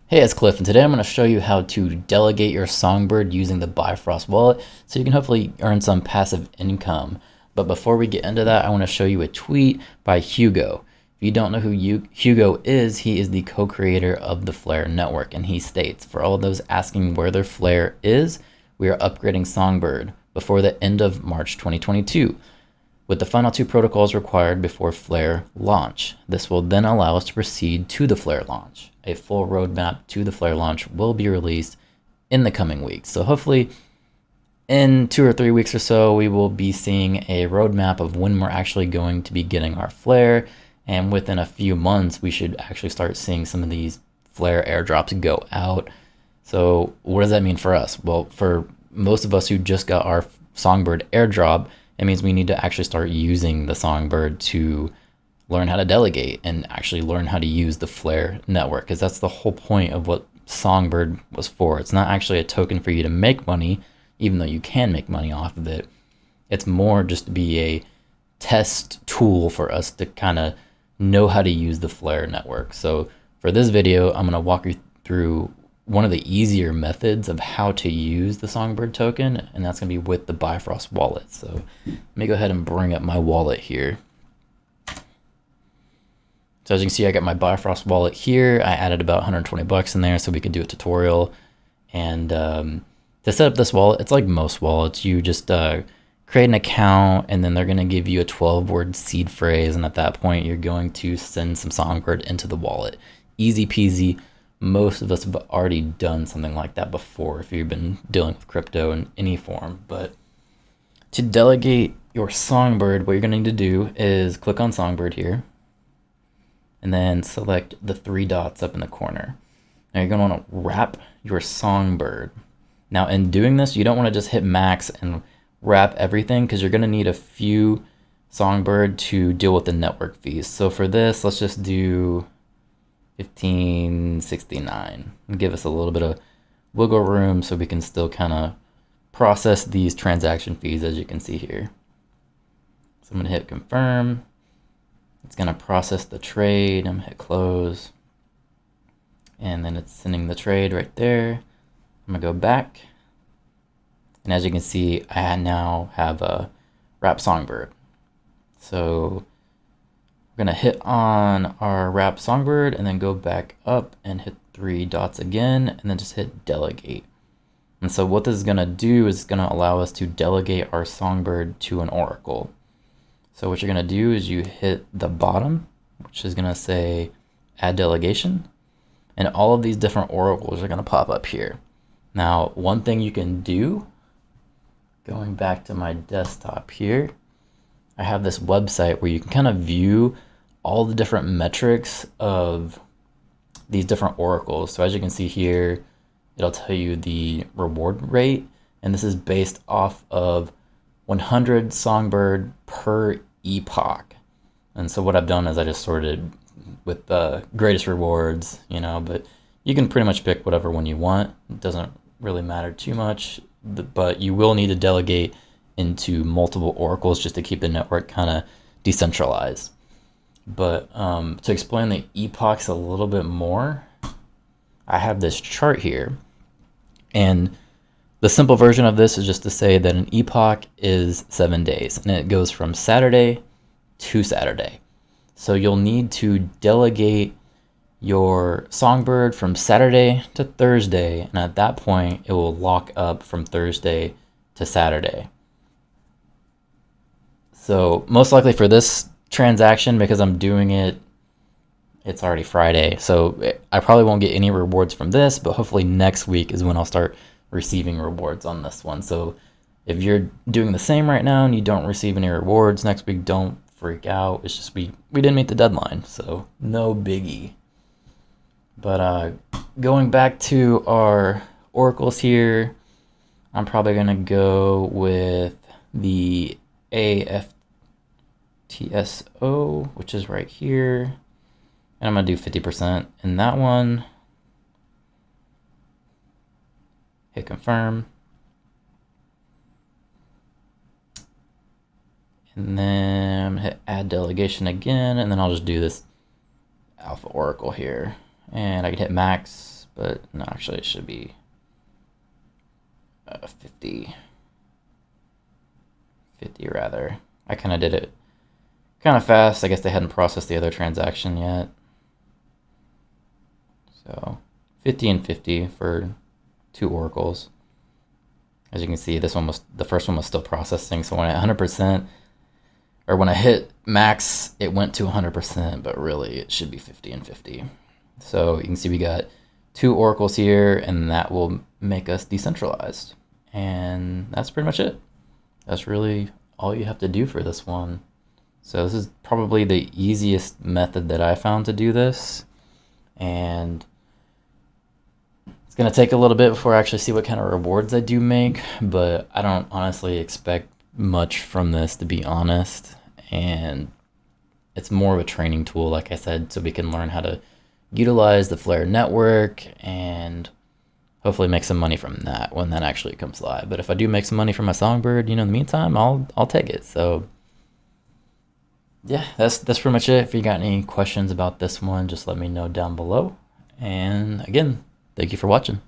Hey, it's Cliff, and today I'm going to show you how to delegate your Songbird using the Bifrost wallet so you can hopefully earn some passive income. But before we get into that, I want to show you a tweet by Hugo. If you don't know who Hugo is, he is the co-creator of the Flare network, and he states, for all of those asking where their Flare is, we are upgrading Songbird before the end of March 2022 with the final two protocols required before Flare launch. This will then allow us to proceed to the Flare launch. A full roadmap to the Flare launch will be released in the coming weeks. So hopefully in 2 or 3 weeks or so, we will be seeing a roadmap of when we're actually going to be getting our Flare. And within a few months, we should actually start seeing some of these Flare airdrops go out. So what does that mean for us? Well, for most of us who just got our Songbird airdrop, it means we need to actually start using the Songbird to learn how to delegate and actually learn how to use the Flare network, because that's the whole point of what Songbird was for. It's not actually a token for you to make money, even though you can make money off of it. It's more just to be a test tool for us to kind of know how to use the Flare network. So for this video, I'm going to walk you through one of the easier methods of how to use the Songbird token, and that's going to be with the Bifrost wallet. So let me go ahead and bring up my wallet here. So as you can see, I got my Bifrost wallet here. I added about 120 bucks in there so we could do a tutorial. And to set up this wallet, it's like most wallets. You just create an account, and then they're going to give you a 12-word seed phrase. And at that point, you're going to send some Songbird into the wallet. Easy peasy. Most of us have already done something like that before if you've been dealing with crypto in any form. But to delegate your Songbird, what you're going to need to do is click on Songbird here, and then select the 3 dots up in the corner. Now you're going to want to wrap your Songbird. Now in doing this, you don't want to just hit max and wrap everything, because you're going to need a few Songbird to deal with the network fees. So for this, let's just do 1569 and give us a little bit of wiggle room so we can still kind of process these transaction fees, as you can see here. So I'm going to hit confirm. It's going to process the trade. I'm going to hit close, and then it's sending the trade right there. I'm going to go back, and as you can see, I now have a wrap Songbird. So we're going to hit on our wrap Songbird and then go back up and hit 3 dots again, and then just hit delegate. And so what this is going to do is going to allow us to delegate our Songbird to an oracle. So what you're going to do is you hit the bottom, which is going to say add delegation, and all of these different oracles are going to pop up here. Now, one thing you can do, going back to my desktop here, I have this website where you can kind of view all the different metrics of these different oracles. So as you can see here, it'll tell you the reward rate, and this is based off of 100 Songbird per epoch. And so what I've done is I just sorted with the greatest rewards, but you can pretty much pick whatever one you want. It doesn't really matter too much, but you will need to delegate into multiple oracles just to keep the network kind of decentralized. But to explain the epochs a little bit more, I have this chart here, and the simple version of this is just to say that an epoch is 7 days, and it goes from Saturday to Saturday. So you'll need to delegate your Songbird from Saturday to Thursday, and at that point it will lock up from Thursday to Saturday. So most likely for this transaction, because I'm doing it, it's already Friday, so I probably won't get any rewards from this, but hopefully next week is when I'll start receiving rewards on this one. So if you're doing the same right now and you don't receive any rewards next week, don't freak out. It's just we didn't meet the deadline, so no biggie. But going back to our oracles here, I'm probably gonna go with the AFTSO, which is right here, and I'm gonna do 50% in that one. Hit confirm, and then I'm gonna hit add delegation again, and then I'll just do this alpha oracle here, and I can hit max, but no, actually it should be 50 rather. I kind of did it kind of fast. I guess they hadn't processed the other transaction yet. So 50 and 50 for 2 oracles. As you can see, the first one was still processing. So when I 100%, or when I hit max, it went to 100%, but really it should be 50 and 50. So you can see we got 2 oracles here, and that will make us decentralized. And that's pretty much it. That's really all you have to do for this one. So this is probably the easiest method that I found to do this. And it's going to take a little bit before I actually see what kind of rewards I do make, but I don't honestly expect much from this, to be honest. And it's more of a training tool, like I said, so we can learn how to utilize the Flare network and hopefully make some money from that when that actually comes live. But if I do make some money from my Songbird, in the meantime, I'll take it. So yeah, that's pretty much it. If you got any questions about this one, just let me know down below. And again, thank you for watching.